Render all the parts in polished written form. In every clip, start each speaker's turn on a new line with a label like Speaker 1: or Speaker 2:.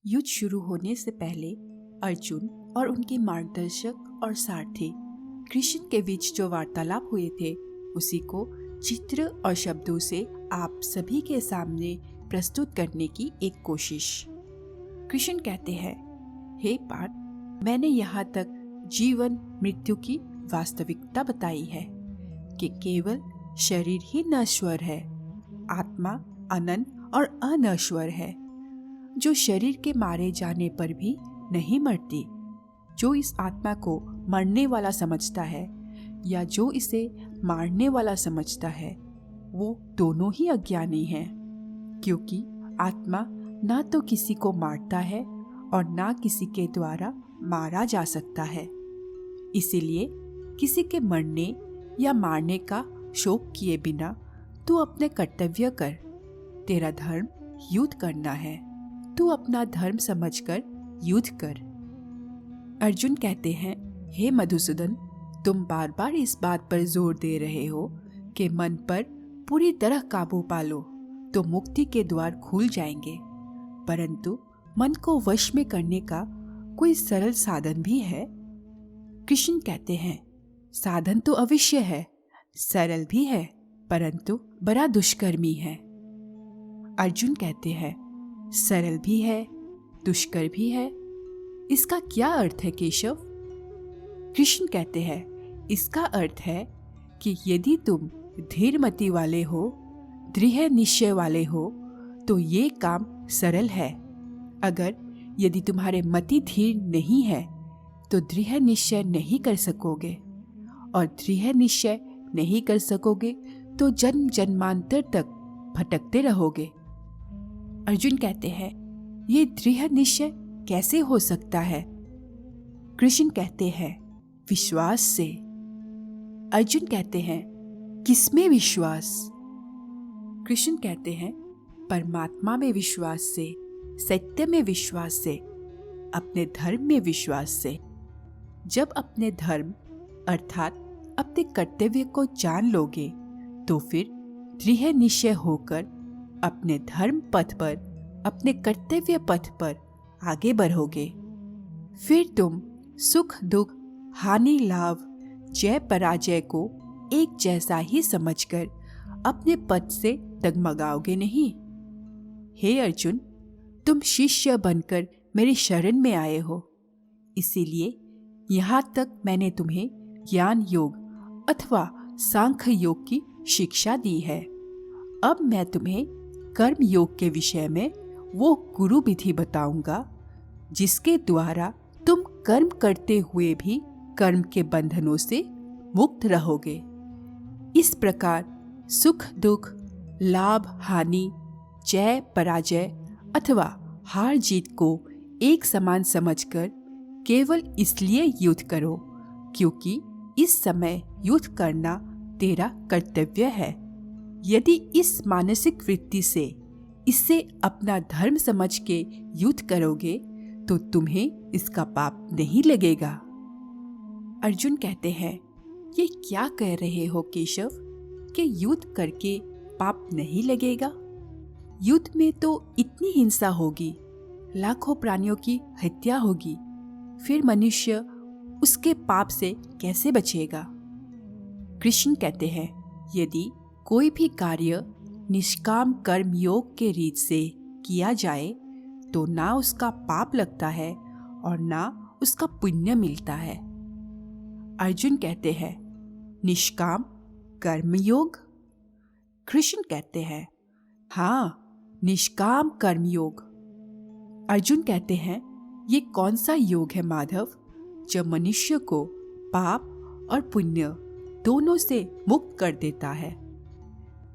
Speaker 1: युद्ध शुरू होने से पहले अर्जुन और उनके मार्गदर्शक और सारथी कृष्ण के बीच जो वार्तालाप हुए थे उसी को चित्र और शब्दों से आप सभी के सामने प्रस्तुत करने की एक कोशिश। कृष्ण कहते हैं, हे पार्थ, मैंने यहाँ तक जीवन मृत्यु की वास्तविकता बताई है कि केवल शरीर ही नश्वर है, आत्मा अनंत और अनश्वर है, जो शरीर के मारे जाने पर भी नहीं मरती। जो इस आत्मा को मरने वाला समझता है या जो इसे मारने वाला समझता है, वो दोनों ही अज्ञानी हैं, क्योंकि आत्मा ना तो किसी को मारता है और ना किसी के द्वारा मारा जा सकता है। इसीलिए किसी के मरने या मारने का शोक किए बिना तू अपने कर्तव्य कर। तेरा धर्म युद्ध करना है, तू अपना धर्म समझकर युद्ध कर। अर्जुन कहते हैं, हे मधुसूदन, तुम बार बार इस बात पर जोर दे रहे हो कि मन पर पूरी तरह काबू पालो तो मुक्ति के द्वार खुल जाएंगे, परंतु मन को वश में करने का कोई सरल साधन भी है? कृष्ण कहते हैं, साधन तो अवश्य है, सरल भी है, परंतु बड़ा दुष्कर्मी है। अर्जुन कहते हैं, सरल भी है, दुष्कर भी है, इसका क्या अर्थ है केशव? कृष्ण कहते हैं, इसका अर्थ है कि यदि तुम धीरमति वाले हो, दृढ़ निश्चय वाले हो, तो ये काम सरल है। अगर यदि तुम्हारे मति धीर नहीं है तो दृढ़ निश्चय नहीं कर सकोगे, और दृढ़ निश्चय नहीं कर सकोगे तो जन्म जन्मांतर तक भटकते रहोगे। अर्जुन कहते हैं, ये दृढ़ निश्चय कैसे हो सकता है? कृष्ण कहते हैं, विश्वास से। अर्जुन कहते हैं, किसमें विश्वास? कृष्ण कहते हैं, परमात्मा में विश्वास से, सत्य में विश्वास से, अपने धर्म में विश्वास से। जब अपने धर्म अर्थात अपने कर्तव्य को जान लोगे तो फिर दृढ़ निश्चय होकर अपने धर्म पथ पर, अपने कर्तव्य पथ पर आगे बढ़ोगे। फिर तुम सुख दुख, हानि लाभ, जय पराजय को एक जैसा ही समझकर अपने पथ से डगमगाओगे नहीं। हे अर्जुन, तुम शिष्य बनकर मेरी शरण में आए हो, इसीलिए यहाँ तक मैंने तुम्हें ज्ञान योग अथवा सांख्य योग की शिक्षा दी है। अब मैं तुम्हें कर्म योग के विषय में वो गुरु विधि बताऊंगा जिसके द्वारा तुम कर्म करते हुए भी कर्म के बंधनों से मुक्त रहोगे। इस प्रकार सुख दुख, लाभ हानि, जय पराजय अथवा हार जीत को एक समान समझकर केवल इसलिए युद्ध करो क्योंकि इस समय युद्ध करना तेरा कर्तव्य है। यदि इस मानसिक वृत्ति से इससे अपना धर्म समझ के युद्ध करोगे तो तुम्हें इसका पाप नहीं लगेगा। अर्जुन कहते हैं, ये क्या कह रहे हो केशव कि युद्ध करके पाप नहीं लगेगा? युद्ध में तो इतनी हिंसा होगी, लाखों प्राणियों की हत्या होगी, फिर मनुष्य उसके पाप से कैसे बचेगा? कृष्ण कहते हैं, यदि कोई भी कार्य निष्काम कर्म योग के रीत से किया जाए तो ना उसका पाप लगता है और ना उसका पुण्य मिलता है। अर्जुन कहते हैं, निष्काम कर्म योग? कृष्ण कहते हैं, हाँ, निष्काम कर्म योग। अर्जुन कहते हैं, ये कौन सा योग है माधव जो मनुष्य को पाप और पुण्य दोनों से मुक्त कर देता है?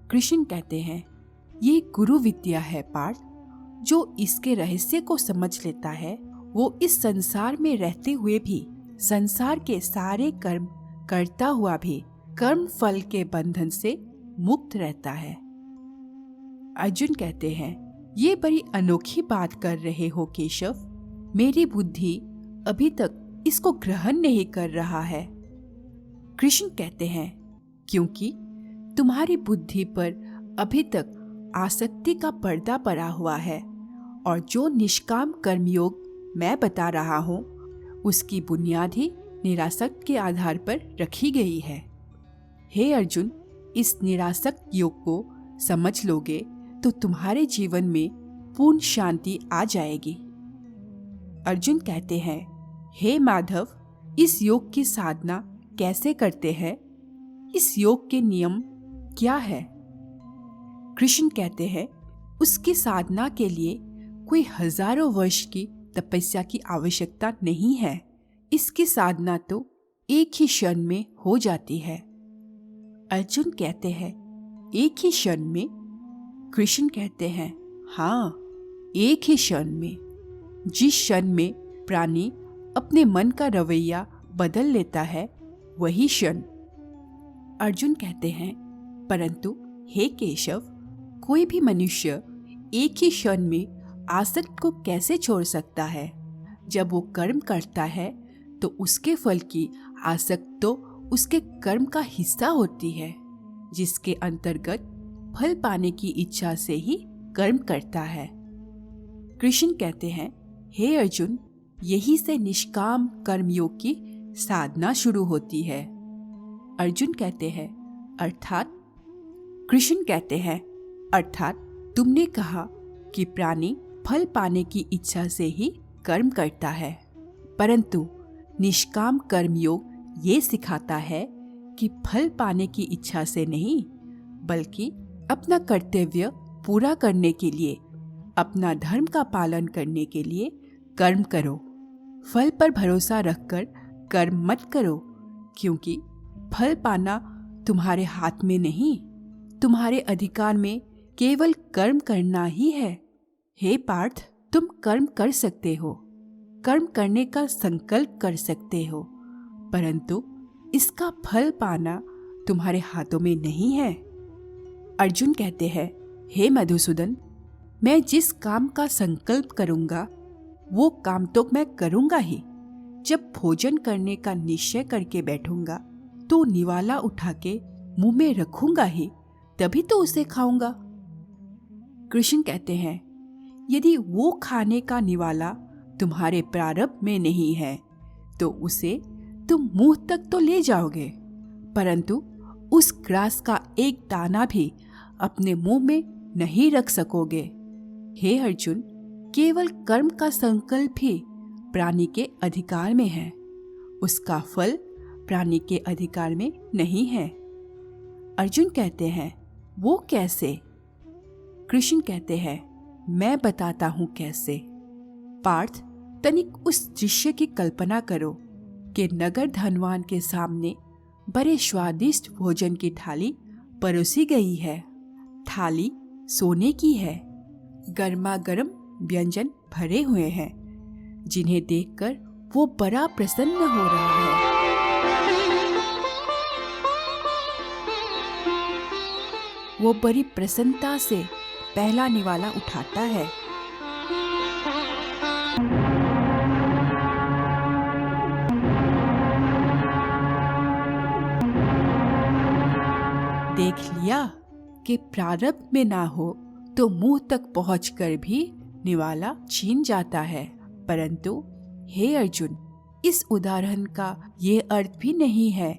Speaker 1: कृष्ण कहते हैं, ये गुरु विद्या है पार्थ, जो इसके रहस्य को समझ लेता है वो इस संसार में रहते हुए भी संसार के सारे कर्म करता हुआ भी कर्म फल के बंधन से मुक्त रहता है। अर्जुन कहते हैं, ये बड़ी अनोखी बात कर रहे हो केशव, मेरी बुद्धि अभी तक इसको ग्रहण नहीं कर रहा है। कृष्ण कहते हैं, क्योंकि तुम्हारी बुद्धि पर अभी तक आसक्ति का पर्दा पड़ा हुआ है और जो निष्काम कर्मयोग मैं बता रहा हूँ उसकी बुनियाद ही निरासक्त के आधार पर रखी गई है। हे अर्जुन, इस निरासक्त योग को समझ लोगे तो तुम्हारे जीवन में पूर्ण शांति आ जाएगी। अर्जुन कहते हैं, हे माधव, इस योग की साधना कैसे करते हैं? इस योग के नियम क्या है? कृष्ण कहते हैं, उसकी साधना के लिए कोई हजारों वर्ष की तपस्या की आवश्यकता नहीं है। इसकी साधना तो एक ही क्षण में हो जाती है। अर्जुन कहते हैं, एक ही क्षण में? कृष्ण कहते हैं, हाँ, एक ही क्षण में। जिस क्षण में प्राणी अपने मन का रवैया बदल लेता है वही क्षण। अर्जुन कहते हैं, परंतु हे केशव, कोई भी मनुष्य एक ही क्षण में आसक्त को कैसे छोड़ सकता है? जब वो कर्म करता है तो उसके फल की आसक्त तो उसके कर्म का हिस्सा होती है, जिसके अंतर्गत फल पाने की इच्छा से ही कर्म करता है। कृष्ण कहते हैं, हे अर्जुन, यही से निष्काम कर्मयोग की साधना शुरू होती है। अर्जुन कहते हैं, अर्थात? कृष्ण कहते हैं, अर्थात तुमने कहा कि प्राणी फल पाने की इच्छा से ही कर्म करता है, परंतु निष्काम कर्मयोग ये सिखाता है कि फल पाने की इच्छा से नहीं, बल्कि अपना कर्तव्य पूरा करने के लिए, अपना धर्म का पालन करने के लिए कर्म करो। फल पर भरोसा रखकर कर्म मत करो, क्योंकि फल पाना तुम्हारे हाथ में नहीं, तुम्हारे अधिकार में केवल कर्म करना ही है। हे पार्थ, तुम कर्म कर सकते हो, कर्म करने का संकल्प कर सकते हो, परंतु इसका फल पाना तुम्हारे हाथों में नहीं है। अर्जुन कहते हैं, हे मधुसूदन, मैं जिस काम का संकल्प करूंगा वो काम तो मैं करूंगा ही। जब भोजन करने का निश्चय करके बैठूंगा तो निवाला उठा के मुंह में रखूंगा ही, तभी तो उसे खाऊंगा। कृष्ण कहते हैं, यदि वो खाने का निवाला तुम्हारे प्रारब्ध में नहीं है तो उसे तुम मुंह तक तो ले जाओगे, परंतु उस ग्रास का एक दाना भी अपने मुंह में नहीं रख सकोगे। हे अर्जुन, केवल कर्म का संकल्प ही प्राणी के अधिकार में है, उसका फल प्राणी के अधिकार में नहीं है। अर्जुन कहते हैं, वो कैसे? कृष्ण कहते हैं, मैं बताता हूं कैसे। पार्थ, तनिक उस दृश्य की कल्पना करो कि नगर धनवान के सामने बड़े स्वादिष्ट भोजन की थाली परोसी गई है। थाली सोने की है, गर्मा गर्म व्यंजन भरे हुए हैं, जिन्हें देखकर वो बड़ा प्रसन्न हो रहा है। वो बड़ी प्रसन्नता से पहला निवाला उठाता है। देख लिया कि प्रारब्ध में ना हो तो मुंह तक पहुंचकर भी निवाला छीन जाता है, परंतु हे अर्जुन, इस उदाहरण का ये अर्थ भी नहीं है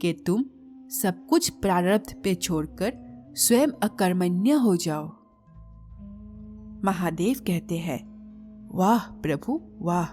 Speaker 1: कि तुम सब कुछ प्रारब्ध पे छोड़कर स्वयं अकर्मण्य हो जाओ। महादेव कहते हैं, वाह प्रभु वाह।